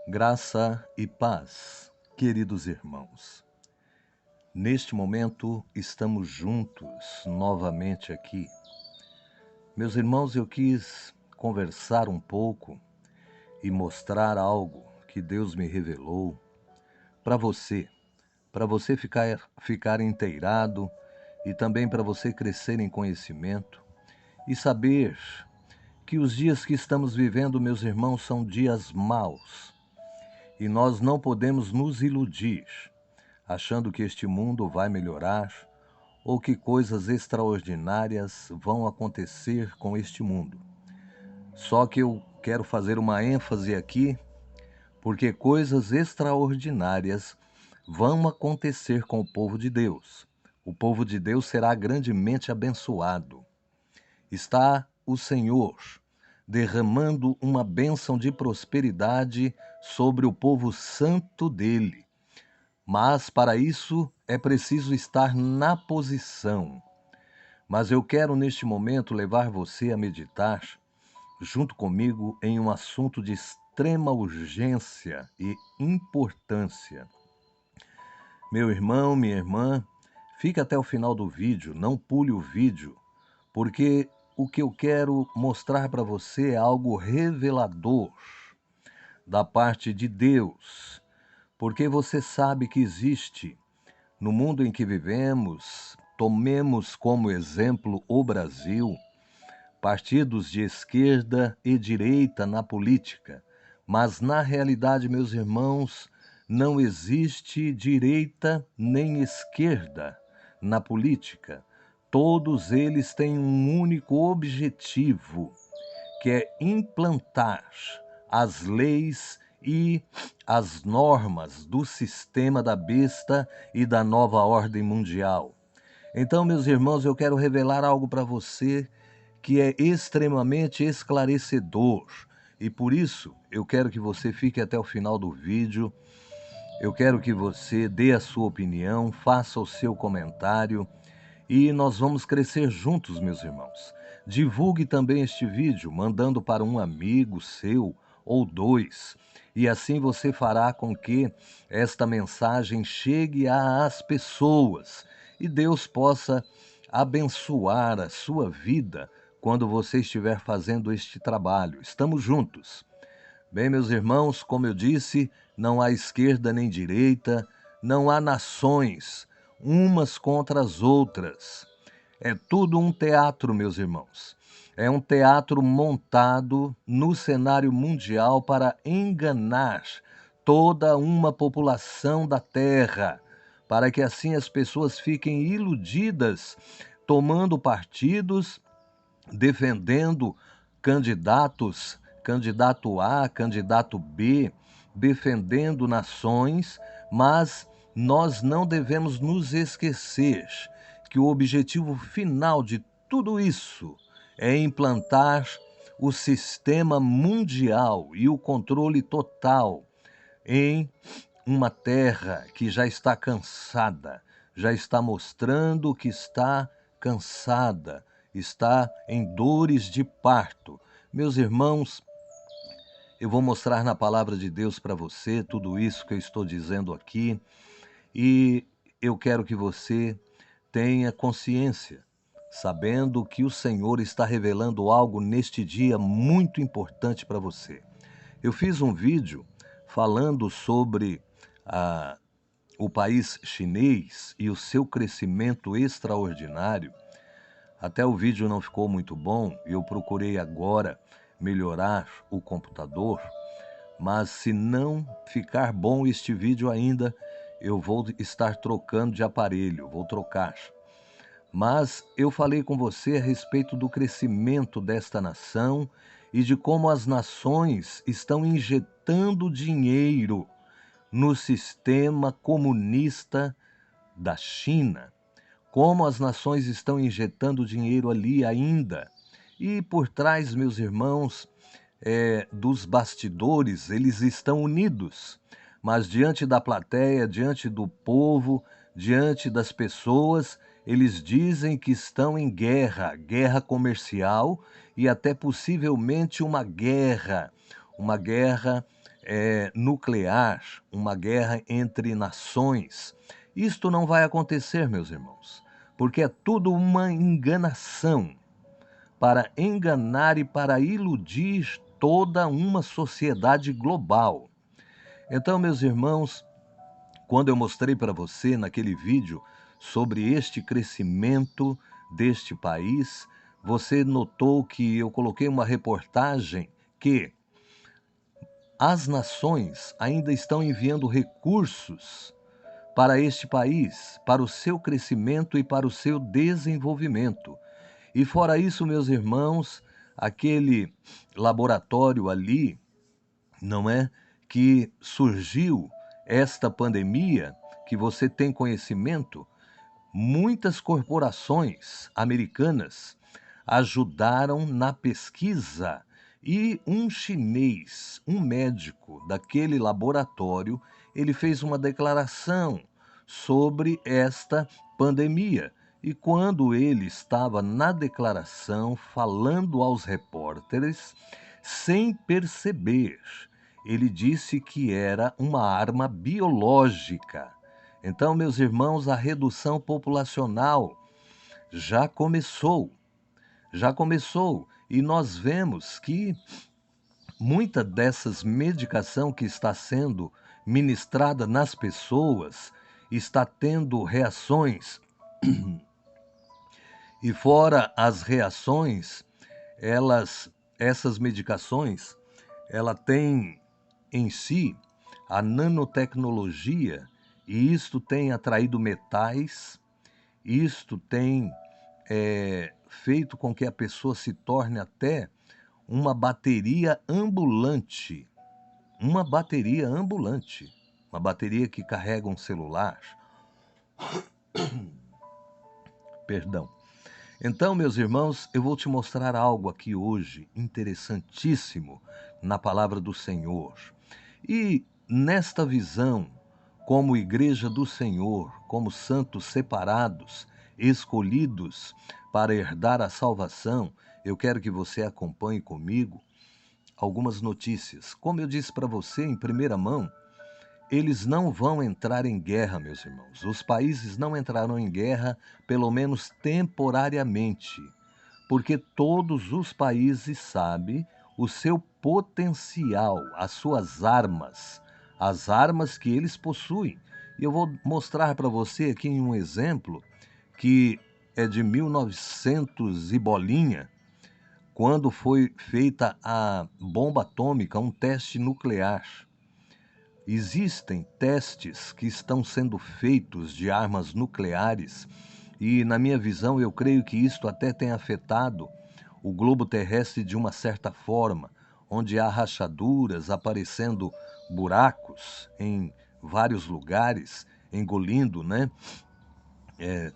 Graça e paz, queridos irmãos. Neste momento estamos juntos novamente aqui. Meus irmãos, eu quis conversar um pouco e mostrar algo que Deus me revelou para você ficar inteirado e também para você crescer em conhecimento e saber que os dias que estamos vivendo, meus irmãos, são dias maus. E nós não podemos nos iludir, achando que este mundo vai melhorar ou que coisas extraordinárias vão acontecer com este mundo. Só que eu quero fazer uma ênfase aqui, porque coisas extraordinárias vão acontecer com o povo de Deus. O povo de Deus será grandemente abençoado. Está o Senhor derramando uma bênção de prosperidade sobre o povo santo dele. Mas para isso é preciso estar na posição. Mas eu quero neste momento levar você a meditar junto comigo em um assunto de extrema urgência e importância. Meu irmão, minha irmã, fique até o final do vídeo, não pule o vídeo, porque o que eu quero mostrar para você é algo revelador da parte de Deus, porque você sabe que existe no mundo em que vivemos, tomemos como exemplo o Brasil, partidos de esquerda e direita na política, mas na realidade, meus irmãos, não existe direita nem esquerda na política. Todos eles têm um único objetivo, que é implantar as leis e as normas do sistema da besta e da nova ordem mundial. Então, meus irmãos, eu quero revelar algo para você que é extremamente esclarecedor. E por isso, eu quero que você fique até o final do vídeo. Eu quero que você dê a sua opinião, faça o seu comentário e nós vamos crescer juntos, meus irmãos. Divulgue também este vídeo, mandando para um amigo seu ou dois, e assim você fará com que esta mensagem chegue às pessoas e Deus possa abençoar a sua vida quando você estiver fazendo este trabalho. Estamos juntos. Bem, meus irmãos, como eu disse, não há esquerda nem direita, não há nações umas contra as outras. É tudo um teatro, meus irmãos. É um teatro montado no cenário mundial para enganar toda uma população da Terra, para que assim as pessoas fiquem iludidas, tomando partidos, defendendo candidatos, candidato A, candidato B, defendendo nações, mas nós não devemos nos esquecer que o objetivo final de tudo isso é implantar o sistema mundial e o controle total em uma terra que já está cansada, já está mostrando que está cansada, está em dores de parto. Meus irmãos, eu vou mostrar na palavra de Deus para você tudo isso que eu estou dizendo aqui e eu quero que você tenha consciência, sabendo que o Senhor está revelando algo neste dia muito importante para você. Eu fiz um vídeo falando sobre a o país chinês e o seu crescimento extraordinário. Até o vídeo não ficou muito bom, eu procurei agora melhorar o computador, mas se não ficar bom este vídeo ainda, eu vou estar trocando de aparelho, vou trocar. Mas eu falei com você a respeito do crescimento desta nação e de como as nações estão injetando dinheiro no sistema comunista da China, como as nações estão injetando dinheiro ali ainda. E por trás, meus irmãos, dos bastidores, eles estão unidos, mas diante da plateia, diante do povo, diante das pessoas, eles dizem que estão em guerra, guerra comercial e até possivelmente uma guerra nuclear, uma guerra entre nações. Isto não vai acontecer, meus irmãos, porque é tudo uma enganação para enganar e para iludir toda uma sociedade global. Então, meus irmãos, quando eu mostrei para você naquele vídeo sobre este crescimento deste país, você notou que eu coloquei uma reportagem que as nações ainda estão enviando recursos para este país, para o seu crescimento e para o seu desenvolvimento. E fora isso, meus irmãos, aquele laboratório ali, não é, que surgiu esta pandemia, que você tem conhecimento, muitas corporações americanas ajudaram na pesquisa e um chinês, um médico daquele laboratório, ele fez uma declaração sobre esta pandemia. E quando ele estava na declaração falando aos repórteres, sem perceber, ele disse que era uma arma biológica. Então, meus irmãos, a redução populacional já começou. Já começou. E nós vemos que muita dessas medicação que está sendo ministrada nas pessoas está tendo reações. E fora as reações, essas medicações, ela tem em si a nanotecnologia, e isto tem atraído metais, isto tem feito com que a pessoa se torne até uma bateria ambulante. Uma bateria ambulante. Uma bateria que carrega um celular. Perdão. Então, meus irmãos, eu vou te mostrar algo aqui hoje interessantíssimo na palavra do Senhor. E nesta visão, como igreja do Senhor, como santos separados, escolhidos para herdar a salvação, eu quero que você acompanhe comigo algumas notícias. Como eu disse para você em primeira mão, eles não vão entrar em guerra, meus irmãos. Os países não entrarão em guerra, pelo menos temporariamente, porque todos os países sabem o seu potencial, as suas armas, as armas que eles possuem. E eu vou mostrar para você aqui um exemplo que é de 1900 e bolinha, quando foi feita a bomba atômica, um teste nuclear. Existem testes que estão sendo feitos de armas nucleares e, na minha visão, eu creio que isto até tem afetado o globo terrestre de uma certa forma, onde há rachaduras, aparecendo buracos em vários lugares, engolindo,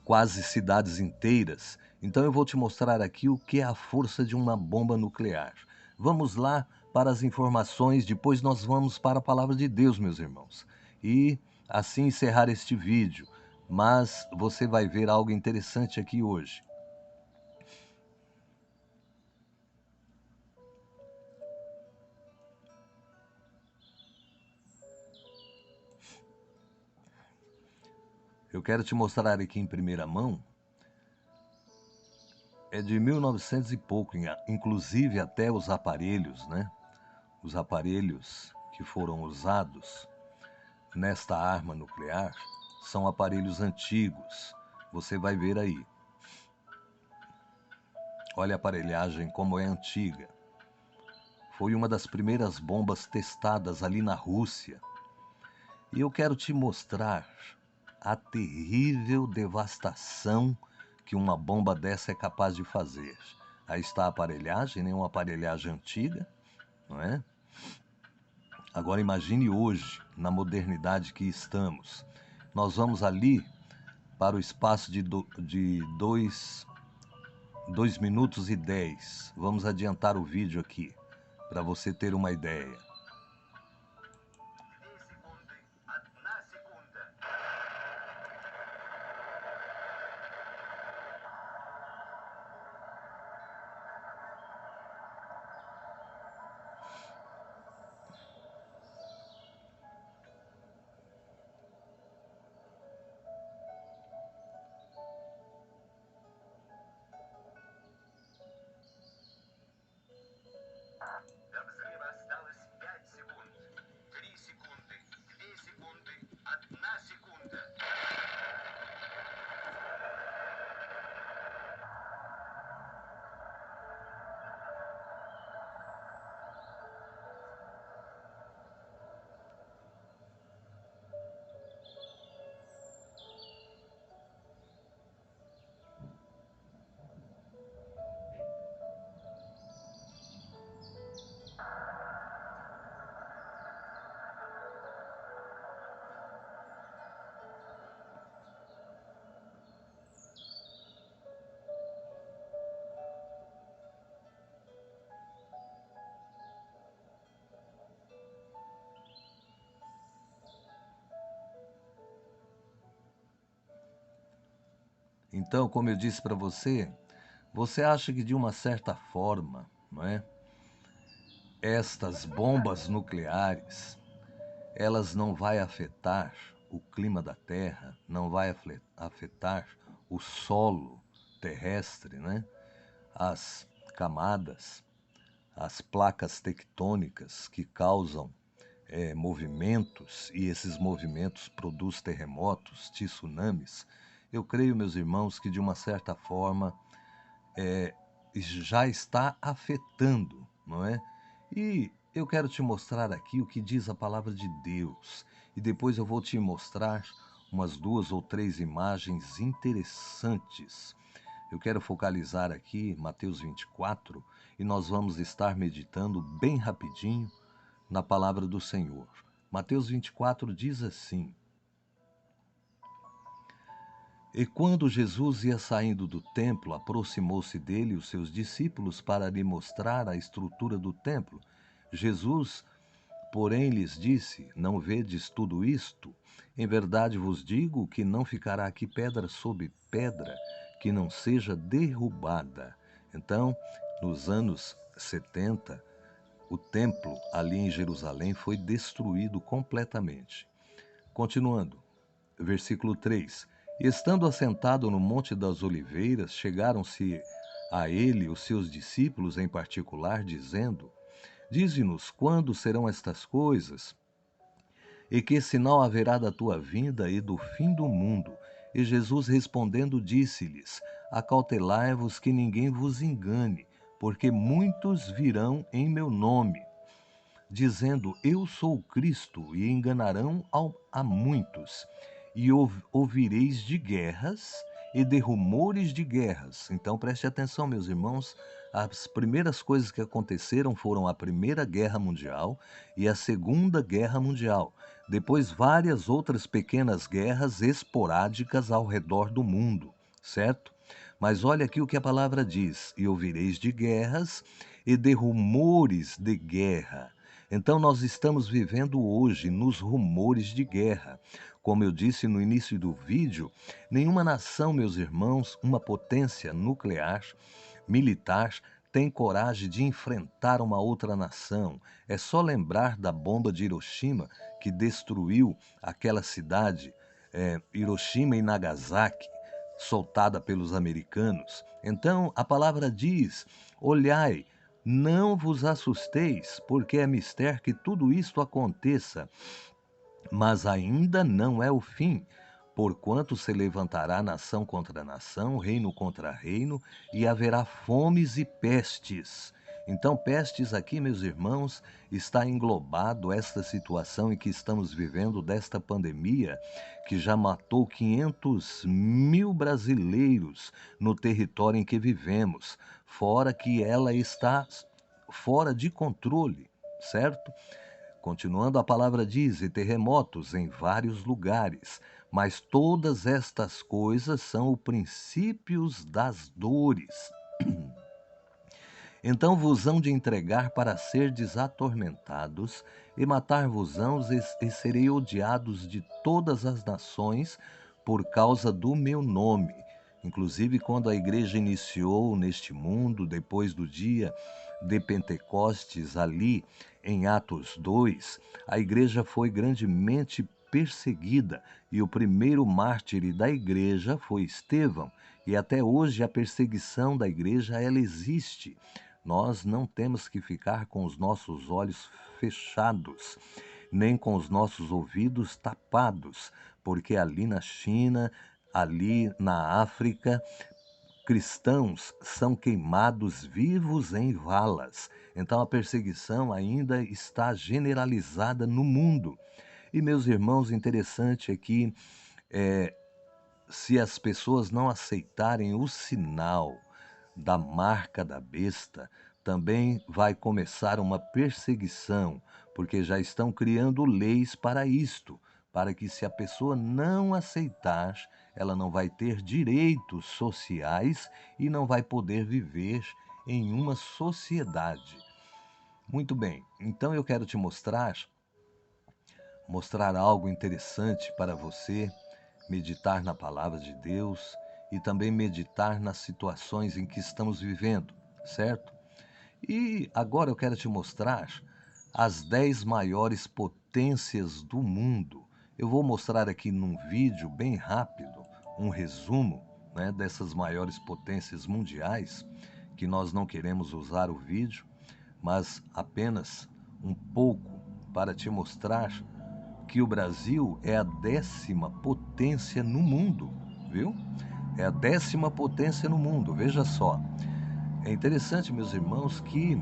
quase cidades inteiras. Então eu vou te mostrar aqui o que é a força de uma bomba nuclear. Vamos lá para as informações, depois nós vamos para a palavra de Deus, meus irmãos. E assim encerrar este vídeo. Mas você vai ver algo interessante aqui hoje. Eu quero te mostrar aqui em primeira mão. É de 1900 e pouco, inclusive até os aparelhos, Os aparelhos que foram usados nesta arma nuclear são aparelhos antigos. Você vai ver aí. Olha a aparelhagem como é antiga. Foi uma das primeiras bombas testadas ali na Rússia. E eu quero te mostrar a terrível devastação que uma bomba dessa é capaz de fazer. Aí está a aparelhagem, uma aparelhagem antiga, não é? Agora imagine hoje, na modernidade que estamos. Nós vamos ali para o espaço de 2 minutos e 10. Vamos adiantar o vídeo aqui, para você ter uma ideia. Então, como eu disse para você, você acha que de uma certa forma, não é? Estas bombas nucleares, elas não vai afetar o clima da Terra, não vai afetar o solo terrestre, né? As camadas, as placas tectônicas que causam movimentos, e esses movimentos produzem terremotos, tsunamis. Eu creio, meus irmãos, que de uma certa forma já está afetando, não é? E eu quero te mostrar aqui o que diz a palavra de Deus. E depois eu vou te mostrar umas 2 ou 3 imagens interessantes. Eu quero focalizar aqui Mateus 24 e nós vamos estar meditando bem rapidinho na palavra do Senhor. Mateus 24 diz assim: E quando Jesus ia saindo do templo, aproximou-se dele os seus discípulos para lhe mostrar a estrutura do templo. Jesus, porém, lhes disse: Não vedes tudo isto? Em verdade vos digo que não ficará aqui pedra sobre pedra que não seja derrubada. Então, nos anos 70, o templo ali em Jerusalém foi destruído completamente. Continuando, versículo 3: E estando assentado no Monte das Oliveiras, chegaram-se a ele os seus discípulos em particular, dizendo: Dize-nos quando serão estas coisas, e que sinal haverá da tua vinda e do fim do mundo? E Jesus respondendo disse-lhes: Acautelai-vos que ninguém vos engane, porque muitos virão em meu nome, dizendo: Eu sou o Cristo, e enganarão a muitos. E ouvireis de guerras e de rumores de guerras. Então preste atenção, meus irmãos. As primeiras coisas que aconteceram foram a Primeira Guerra Mundial e a Segunda Guerra Mundial. Depois, várias outras pequenas guerras esporádicas ao redor do mundo, certo? Mas olha aqui o que a palavra diz: E ouvireis de guerras e de rumores de guerra. Então, nós estamos vivendo hoje nos rumores de guerra. Como eu disse no início do vídeo, nenhuma nação, meus irmãos, uma potência nuclear, militar, tem coragem de enfrentar uma outra nação. É só lembrar da bomba de Hiroshima que destruiu aquela cidade, Hiroshima e Nagasaki, soltada pelos americanos. Então, a palavra diz: olhai, não vos assusteis, porque é mister que tudo isto aconteça, mas ainda não é o fim. Porquanto se levantará nação contra nação, reino contra reino, e haverá fomes e pestes. Então, pestes aqui, meus irmãos, está englobado esta situação em que estamos vivendo desta pandemia, que já matou 500 mil brasileiros no território em que vivemos, fora que ela está fora de controle, certo? Continuando, a palavra diz: e terremotos em vários lugares, mas todas estas coisas são os princípios das dores. Então vos hão de entregar para serdes atormentados, e matar-vos-ão, e serei odiados de todas as nações por causa do meu nome. Inclusive, quando a igreja iniciou neste mundo, depois do dia de Pentecostes, ali em Atos 2, a igreja foi grandemente perseguida, e o primeiro mártir da igreja foi Estevão, e até hoje a perseguição da igreja ela existe. Nós não temos que ficar com os nossos olhos fechados, nem com os nossos ouvidos tapados, porque ali na China, ali na África, cristãos são queimados vivos em valas. Então a perseguição ainda está generalizada no mundo. E meus irmãos, interessante é que se as pessoas não aceitarem o sinal da marca da besta, também vai começar uma perseguição, porque já estão criando leis para isto, para que se a pessoa não aceitar, ela não vai ter direitos sociais e não vai poder viver em uma sociedade. Muito bem, então eu quero te mostrar algo interessante para você meditar na palavra de Deus e também meditar nas situações em que estamos vivendo, certo? E agora eu quero te mostrar as 10 maiores potências do mundo. Eu vou mostrar aqui num vídeo bem rápido um resumo, né, dessas maiores potências mundiais, que nós não queremos usar o vídeo, mas apenas um pouco para te mostrar que o Brasil é a 10ª potência no mundo, viu? É a 10ª potência no mundo, veja só. É interessante, meus irmãos, que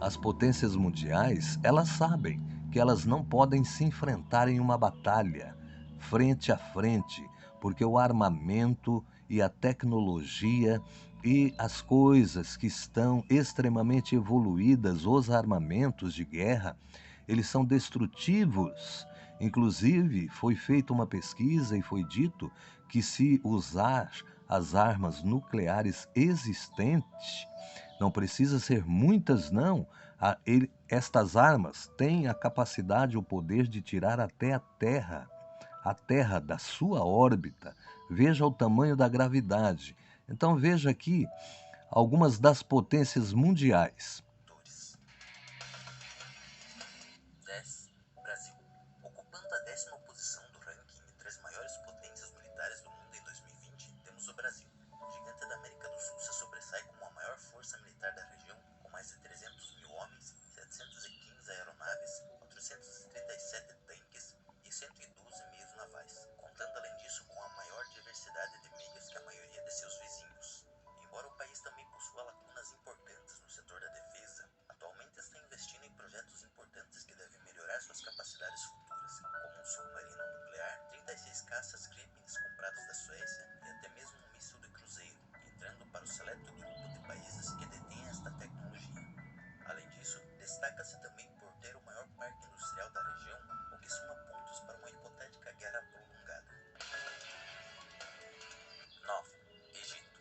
as potências mundiais, elas sabem que elas não podem se enfrentar em uma batalha, frente a frente, porque o armamento e a tecnologia e as coisas que estão extremamente evoluídas, os armamentos de guerra, eles são destrutivos. Inclusive, foi feita uma pesquisa e foi dito que se usar as armas nucleares existentes, não precisa ser muitas, não. Estas armas têm a capacidade, o poder de tirar até a Terra da sua órbita. Veja o tamanho da gravidade. Então veja aqui algumas das potências mundiais. 10. Brasil. Ocupando a 10ª posição do ranking entre as maiores potências militares do mundo em 2020, temos o Brasil. O gigante da América do Sul se sobressai como a maior força militar da região, com mais de 300 mil homens, 715 aeronaves, 437 tanques e 112 meios navais, contando além disso com a maior diversidade de meios que a maioria de seus vizinhos. Embora o país também possua lacunas importantes no setor da defesa, atualmente está investindo em projetos importantes que devem melhorar suas capacidades futuras, como um submarino nuclear, 36 caças Gripens comprados da Suécia e até mesmo um míssil de cruzeiro, entrando para o seleto grupo de países que detêm esta tecnologia. Além disso, destaca-se também por ter o maior parque industrial da região, o que soma pontos para uma hipotética guerra prolongada. 9. Egito.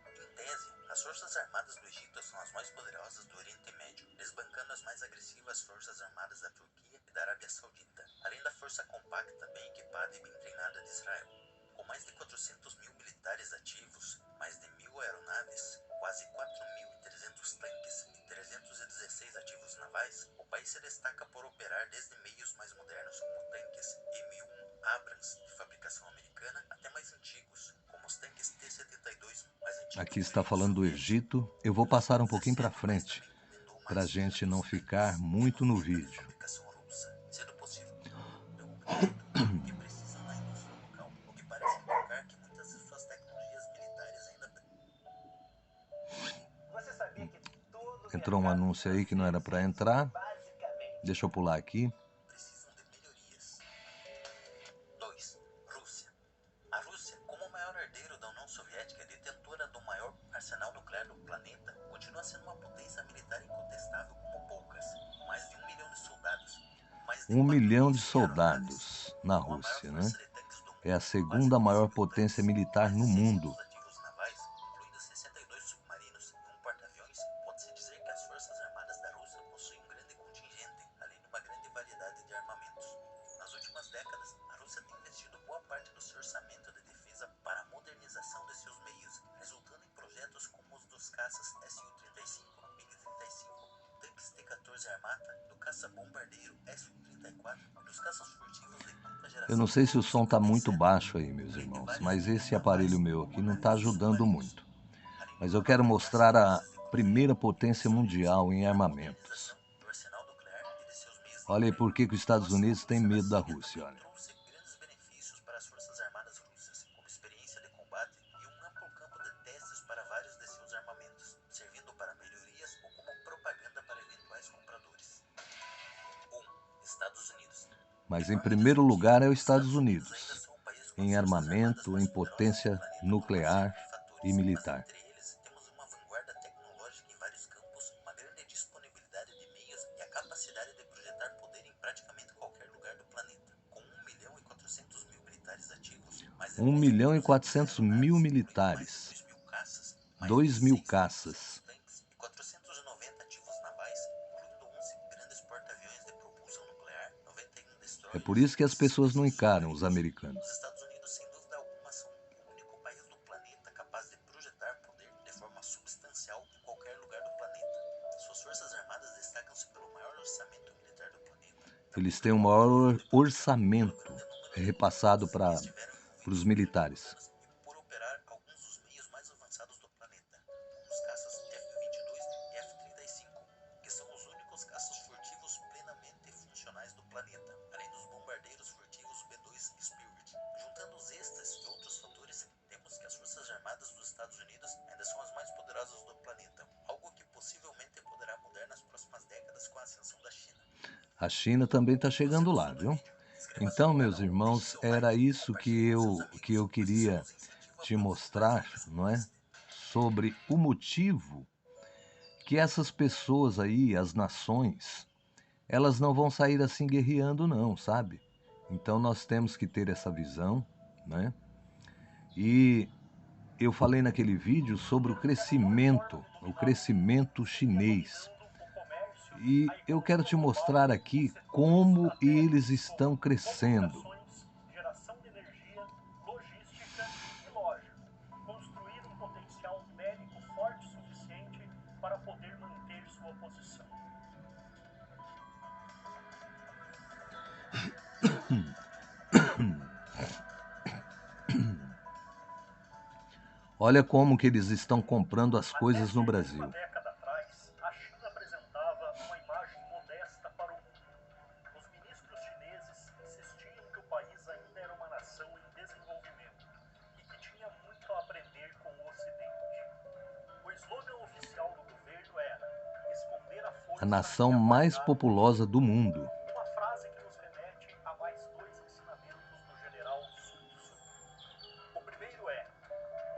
Em tese, as forças armadas do Egito são as mais poderosas do Oriente Médio, desbancando as mais agressivas forças armadas da Turquia e da Arábia Saudita, além da força compacta, bem equipada e bem treinada de Israel. Com mais de 400 mil militares ativos, mais de 1.000 aeronaves, quase 4.300 tanques e 316 ativos navais, o país se destaca por operar desde meios mais modernos como tanques M1 Abrams de fabricação americana até mais antigos, como os tanques T-72 mais antigos. Aqui está falando do Egito. Eu vou passar um pouquinho para frente, para a gente não ficar muito no vídeo. Sendo possível, que precisam da indústria local, o que parece indicar que muitas de suas tecnologias militares ainda. Você sabia que todo Entrou um anúncio aí que não era para entrar. Deixa eu pular aqui. Precisam de melhorias. 2. Rússia. A Rússia, como o maior herdeiro da União Soviética e detentora do maior arsenal nuclear do planeta, continua sendo uma potência militar incontestável como poucas. Mais de 1 milhão de soldados. Mais de 1 milhão de 4.100 aeronaves, soldados na com a maior Rússia, né? força de tanques do mundo, É a quase segunda 12 maior mil potência tanques, militar mais no de mundo. 600 ativos navais, incluindo 62 submarinos e um porta-aviões. Pode-se dizer que as forças armadas da Rússia possuem um grande contingente, além de uma grande variedade de armamentos. Nas últimas décadas, a Rússia tem investido boa parte do seu orçamento de defesa para a modernização de seus meios, resultando em projetos como os dos caças Su-35, MiG-35, tanques T-14 Armata, do caça-bombardeiro Su-34 e dos caças furtivos de quinta geração. Eu não sei se o som está muito baixo aí, meus irmãos, mas esse aparelho meu aqui não está ajudando muito. Mas eu quero mostrar a primeira potência mundial em armamentos. Olha aí por que os Estados Unidos têm medo da Rússia, olha. Trouxe grandes benefícios para as forças armadas russas, como experiência de combate e um amplo campo de testes para vários de seus armamentos, servindo para melhorias ou como propaganda para eventuais compradores. 1. Estados Unidos. Mas em primeiro lugar é os Estados Unidos, em armamento, em potência nuclear e militar. Entre eles, temos uma vanguarda tecnológica em vários campos, uma grande disponibilidade de meios e a capacidade de projetar poder em praticamente qualquer lugar do planeta. Com 1.400.000 militares ativos, mais de 1.400.000 militares, 2.000 caças, 2.000 caças, tanques e 490 ativos navais, incluindo 11 grandes porta-aviões de propulsão nuclear, 91 É destroyers. por isso que as pessoas não encaram os americanos. Os Estados Unidos, sem dúvida alguma, são o único país Eles têm o maior orçamento repassado para os militares. e por operar alguns dos meios mais avançados do planeta, como os caças F-22 e F-35, que são os únicos caças furtivos plenamente funcionais do planeta, além dos bombardeiros furtivos B-2 Spirit. Juntando estes e outros fatores, temos que as Forças Armadas dos Estados Unidos ainda são as mais poderosas do planeta, algo que possivelmente poderá mudar nas próximas décadas com a ascensão da China. A China também está chegando lá, viu? Então, meus irmãos, era isso que eu queria te mostrar, não é? Sobre o motivo que essas pessoas aí, as nações, elas não vão sair assim guerreando, não, sabe? Então nós temos que ter essa visão, né? E eu falei naquele vídeo sobre o crescimento chinês. E eu quero te mostrar aqui como eles estão crescendo. Geração de energia, logística e loja. Construir um potencial bélico forte o suficiente para poder manter sua posição. Olha como que eles estão comprando as coisas no Brasil. Uma década atrás, a China apresentava uma imagem modesta para o mundo. Os ministros chineses insistiam que o país ainda era uma nação em desenvolvimento e que tinha muito a aprender com o Ocidente. O slogan oficial do governo era esconder a força A nação e a mais barbárie. populosa do mundo. Uma frase que nos remete a mais dois ensinamentos do general Sun Tzu. O primeiro é: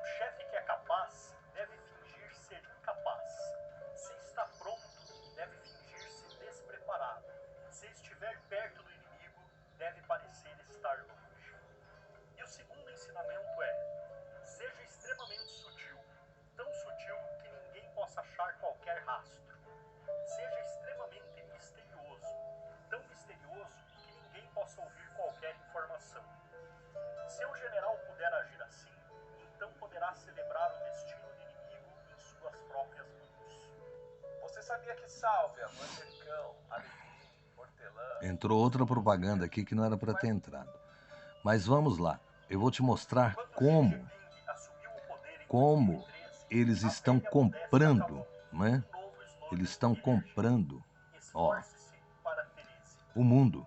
um chefe que é capaz deve fingir ser incapaz. Se está pronto, deve fingir-se despreparado. Se estiver perto do inimigo, deve parecer estar longe. E o segundo ensinamento é: seja extremamente sutil, tão sutil que ninguém possa achar qualquer rastro. Seja extremamente misterioso, tão misterioso que ninguém possa ouvir qualquer informação. Se o general puder agir assim, então poderá celebrar o destino do inimigo em suas próprias mãos. Você sabia que Sálvia, Manjericão, Alecrim, Hortelã... Entrou outra propaganda aqui que não era para ter entrado. Mas vamos lá. Eu vou te mostrar como eles estão comprando, né? Eles estão comprando, ó, o mundo.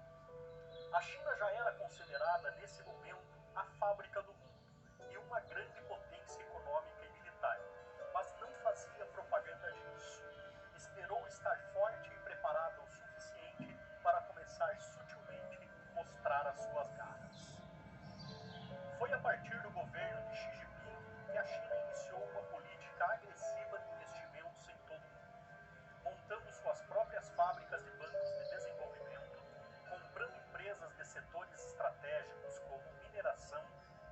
A China já era considerada nesse momento a fábrica do mundo e uma grande potência econômica e militar, mas não fazia propaganda disso. Esperou estar forte e preparada o suficiente para começar sutilmente mostrar as suas garras. Foi a partir do governo de Xi Jinping que a China iniciou uma política agressiva de investimentos em todo o mundo, montando suas próprias fábricas de bancos de desenvolvimento, comprando empresas de setores estratégicos como mineração,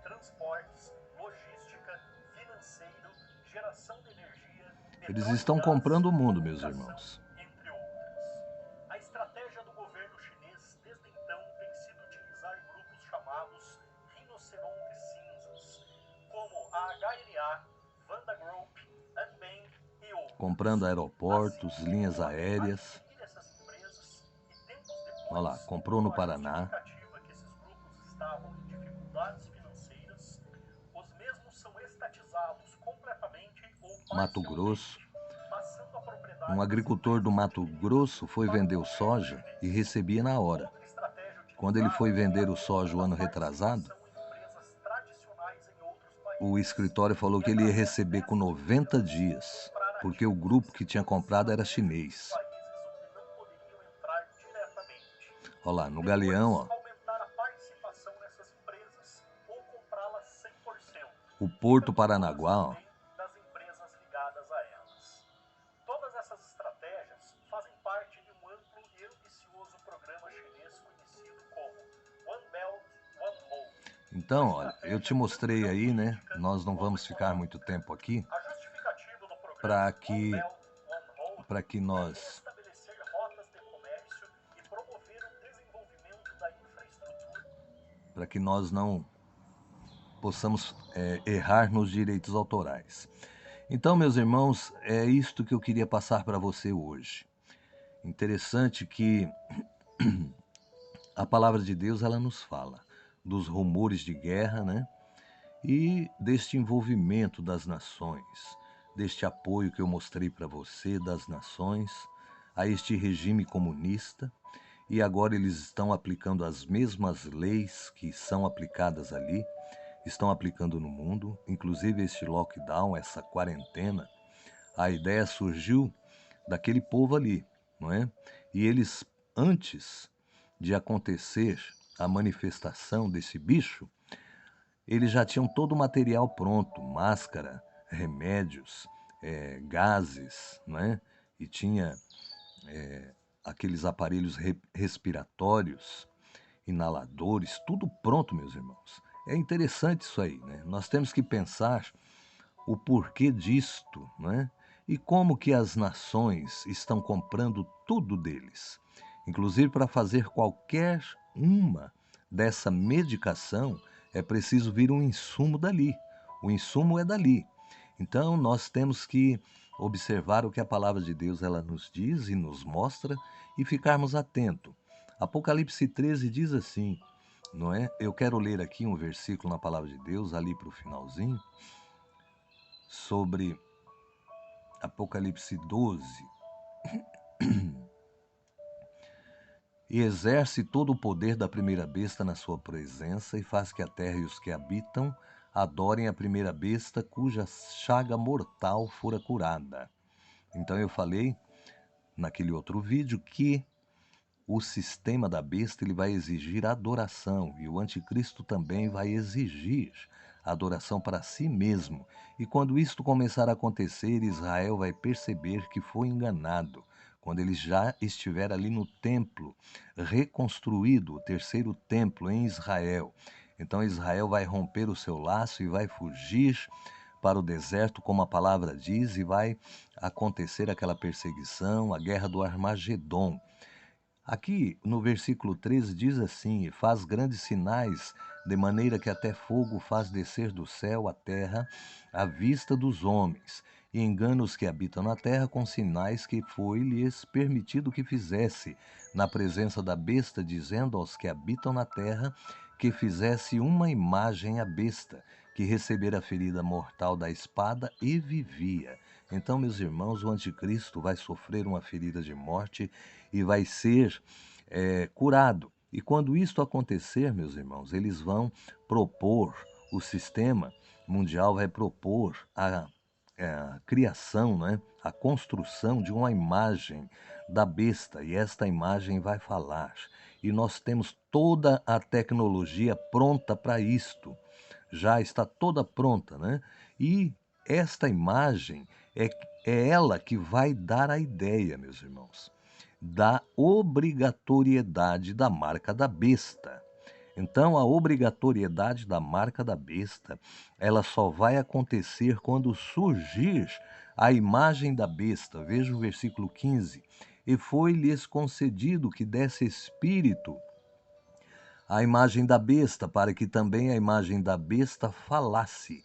transportes, logística, financeiro, geração de energia, Eles estão comprando o mundo, meus irmãos. entre outras. A estratégia do governo chinês desde então tem sido utilizar grupos chamados rinocerontes cinzas, como a HLA, Vanda Group, Anbang e outros. Comprando aeroportos, linhas aéreas. Olha lá, comprou no Paraná. Que esses grupos estavam em dificuldades financeiras, os mesmos são estatizados completamente ou Mato Grosso. passando a propriedade Um agricultor do Mato Grosso foi vender o soja e recebia na hora. Quando ele foi vender o soja o ano retrasado, o escritório falou que ele ia receber com 90 dias, porque o grupo que tinha comprado era chinês. Olha lá, no Galeão, ó, aumentar a participação nessas empresas ou comprá-las 100%. o Porto Paranaguá, ó, Das empresas ligadas a elas. Todas essas estratégias fazem parte de um amplo e ambicioso programa chinês conhecido como One Belt, One Road. Então, olha, eu te mostrei aí, né? Nós não vamos ficar muito tempo aqui A justificativa do programa para que, One Belt, One Road para que é nós estabelecer rotas de comércio e promover o desenvolvimento da infraestrutura. para que nós não possamos errar nos direitos autorais. Então, meus irmãos, é isto que eu queria passar para você hoje. Interessante que a palavra de Deus ela nos fala dos rumores de guerra, né? E deste envolvimento das nações, deste apoio que eu mostrei para você das nações a este regime comunista, e agora eles estão aplicando as mesmas leis que são aplicadas ali, estão aplicando no mundo, inclusive este lockdown, essa quarentena. A ideia surgiu daquele povo ali, não é? E eles, antes de acontecer a manifestação desse bicho, eles já tinham todo o material pronto, máscara, remédios, gases, não é? E tinha aqueles aparelhos respiratórios, inaladores, tudo pronto, meus irmãos. É interessante isso aí, né? Nós temos que pensar o porquê disto, né? E como que as nações estão comprando tudo deles. Inclusive, para fazer qualquer uma dessa medicação, é preciso vir um insumo dali. O insumo é dali. Então, nós temos que observar o que a palavra de Deus ela nos diz e nos mostra e ficarmos atentos. Apocalipse 13 diz assim, não é? Eu quero ler aqui um versículo na palavra de Deus, ali para o finalzinho, sobre Apocalipse 12. E exerce todo o poder da primeira besta na sua presença e faz que a terra e os que habitam adorem a primeira besta cuja chaga mortal fora curada. Então eu falei naquele outro vídeo que o sistema da besta ele vai exigir adoração e o anticristo também vai exigir adoração para si mesmo. E quando isto começar a acontecer, Israel vai perceber que foi enganado. Quando ele já estiver ali no templo, reconstruído, o terceiro templo em Israel. Então Israel vai romper o seu laço e vai fugir para o deserto, como a palavra diz, e vai acontecer aquela perseguição, a guerra do Armagedon. Aqui no versículo 13 diz assim: "E faz grandes sinais, de maneira que até fogo faz descer do céu à terra, à vista dos homens, e engana os que habitam na terra com sinais que foi-lhes permitido que fizesse, na presença da besta, dizendo aos que habitam na terra que fizesse uma imagem à besta, que recebera a ferida mortal da espada e vivia." Então, meus irmãos, o anticristo vai sofrer uma ferida de morte e vai ser curado. E quando isto acontecer, meus irmãos, eles vão propor, o sistema mundial vai propor a criação, né, a construção de uma imagem da besta, e esta imagem vai falar. E nós temos toda a tecnologia pronta para isto. Já está toda pronta, né? E esta imagem é ela que vai dar a ideia, meus irmãos, da obrigatoriedade da marca da besta. Então, a obrigatoriedade da marca da besta, ela só vai acontecer quando surgir a imagem da besta. Veja o versículo 15. "E foi-lhes concedido que desse espírito à imagem da besta, para que também a imagem da besta falasse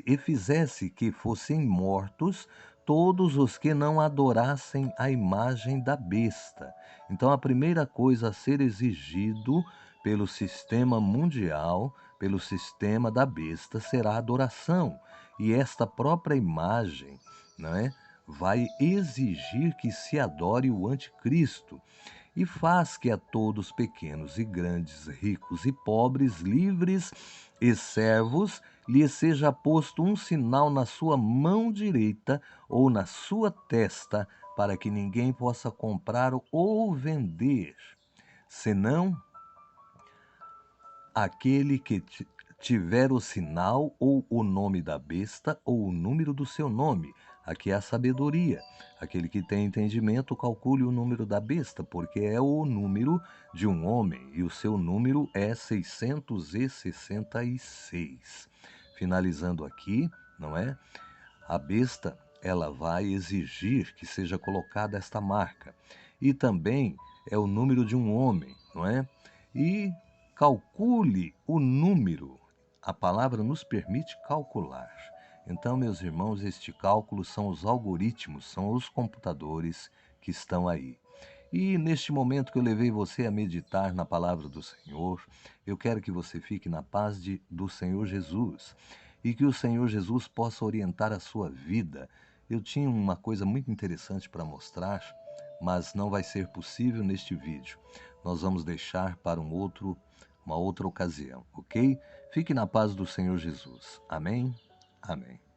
e fizesse que fossem mortos todos os que não adorassem a imagem da besta." Então, a primeira coisa a ser exigido pelo sistema mundial, pelo sistema da besta, será a adoração. E esta própria imagem, não é, vai exigir que se adore o anticristo. "E faz que a todos, pequenos e grandes, ricos e pobres, livres e servos, lhe seja posto um sinal na sua mão direita ou na sua testa, para que ninguém possa comprar ou vender, senão aquele que tiver o sinal ou o nome da besta ou o número do seu nome." Aqui é a sabedoria. Aquele que tem entendimento, calcule o número da besta, porque é o número de um homem, e o seu número é 666. Finalizando aqui, não é? A besta, ela vai exigir que seja colocada esta marca. E também é o número de um homem, não é? E calcule o número. A palavra nos permite calcular. Então, meus irmãos, este cálculo são os algoritmos, são os computadores que estão aí. E neste momento que eu levei você a meditar na palavra do Senhor, eu quero que você fique na paz do Senhor Jesus e que o Senhor Jesus possa orientar a sua vida. Eu tinha uma coisa muito interessante para mostrar, mas não vai ser possível neste vídeo. Nós vamos deixar para uma outra ocasião, ok? Fique na paz do Senhor Jesus. Amém? Amém.